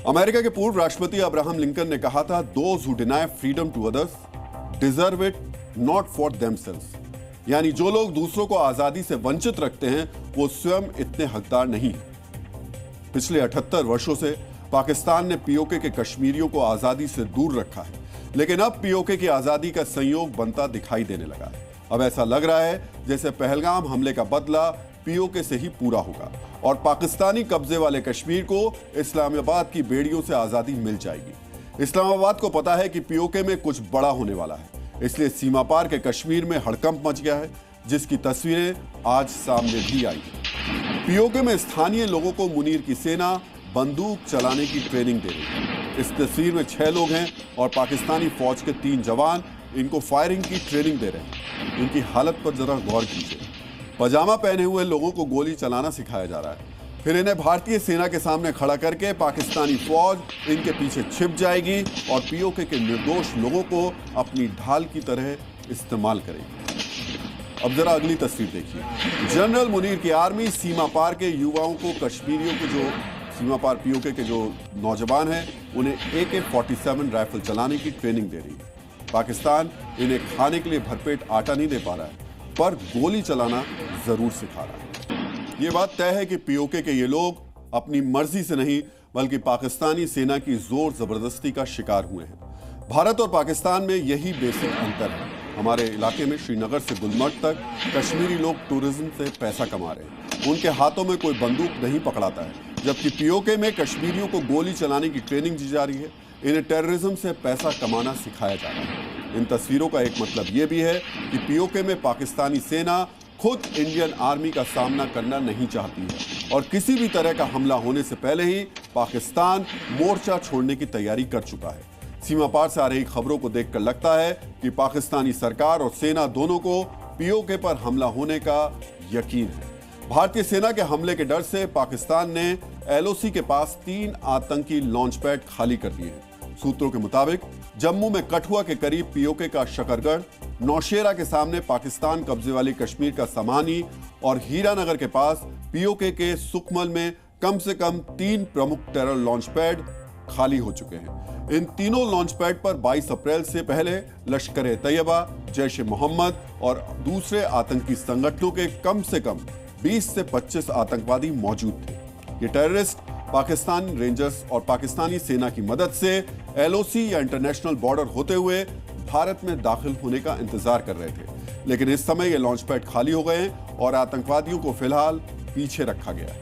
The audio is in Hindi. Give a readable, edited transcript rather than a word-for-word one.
अमेरिका के पूर्व राष्ट्रपति अब्राहम लिंकन ने कहा था, those who deny freedom to others deserve it not for themselves. यानी जो लोग दूसरों को आजादी से वंचित रखते हैं वो स्वयं इतने हकदार नहीं है। पिछले 78 वर्षों से पाकिस्तान ने पीओके के कश्मीरियों को आजादी से दूर रखा है, लेकिन अब पीओके की आजादी का संयोग बनता दिखाई देने लगा है। अब ऐसा लग रहा है जैसे पहलगाम हमले का बदला पीओके से ही पूरा होगा और पाकिस्तानी कब्जे वाले कश्मीर को इस्लामाबाद की बेड़ियों से आजादी मिल जाएगी। इस्लामाबाद को पता है कि पीओके में कुछ बड़ा होने वाला है, इसलिए सीमा पार के कश्मीर में हड़कंप मच गया है, जिसकी तस्वीरें आज सामने भी आई हैं। पीओके में स्थानीय लोगों को मुनीर की सेना बंदूक चलाने की ट्रेनिंग दे रही है। इस तस्वीर में 6 लोग हैं और पाकिस्तानी फौज के 3 जवान इनको फायरिंग की ट्रेनिंग दे रहे हैं। इनकी हालत पर जरा गौर कीजिए। पजामा पहने हुए लोगों को गोली चलाना सिखाया जा रहा है, फिर इन्हें भारतीय सेना के सामने खड़ा करके पाकिस्तानी फौज इनके पीछे छिप जाएगी और पीओके के निर्दोष लोगों को अपनी ढाल की तरह इस्तेमाल करेगी। अब जरा अगली तस्वीर देखिए। जनरल मुनीर की आर्मी सीमा पार के युवाओं को, कश्मीरियों को, जो सीमा पार पीओके के जो नौजवान हैं, उन्हें AK-47 राइफल चलाने की ट्रेनिंग दे रही है। पाकिस्तान इन्हें खाने के लिए भरपेट आटा नहीं दे पा रहा है, पर गोली चलाना जरूर सिखा रहा है। ये बात तय है कि पीओके के ये लोग अपनी मर्जी से नहीं बल्कि पाकिस्तानी सेना की जोर जबरदस्ती का शिकार हुए हैं। भारत और पाकिस्तान में यही बेसिक अंतर है। हमारे इलाके में श्रीनगर से गुलमर्ग तक कश्मीरी लोग टूरिज्म से पैसा कमा रहे हैं, उनके हाथों में कोई बंदूक नहीं पकड़ाता है, जबकि पीओके में कश्मीरियों को गोली चलाने की ट्रेनिंग दी जा रही है। इन्हें टेररिज्म से पैसा कमाना सिखाया जा रहा है। इन तस्वीरों का एक मतलब यह भी है कि पीओके में पाकिस्तानी सेना खुद इंडियन आर्मी का सामना करना नहीं चाहती है और किसी भी तरह का हमला होने से पहले ही पाकिस्तान मोर्चा छोड़ने की तैयारी कर चुका है। सीमा पार से आ रही खबरों को देखकर लगता है कि पाकिस्तानी सरकार और सेना दोनों को पीओके पर हमला होने का यकीन है। भारतीय सेना के हमले के डर से पाकिस्तान ने LOC के पास 3 आतंकी लॉन्च पैड खाली कर दिए हैं। सूत्रों के मुताबिक जम्मू में कठुआ के करीब पीओके का शकरगढ़, नौशेरा के सामने पाकिस्तान कब्जे वाली कश्मीर का समानी और हीरानगर के पास पीओके के सुकमल में कम से कम 3 प्रमुख टेरर लॉन्च पैड खाली हो चुके हैं। इन तीनों लॉन्च पैड पर 22 अप्रैल से पहले लश्कर-ए-तैयबा, जैश-ए-मोहम्मद और दूसरे आतंकी संगठनों के कम से कम 20 से 25 आतंकवादी मौजूद थे। ये टेररिस्ट पाकिस्तान रेंजर्स और पाकिस्तानी सेना की मदद से LOC या इंटरनेशनल बॉर्डर होते हुए भारत में दाखिल होने का इंतजार कर रहे थे, लेकिन इस समय ये लॉन्च पैड खाली हो गए हैं और आतंकवादियों को फिलहाल पीछे रखा गया है।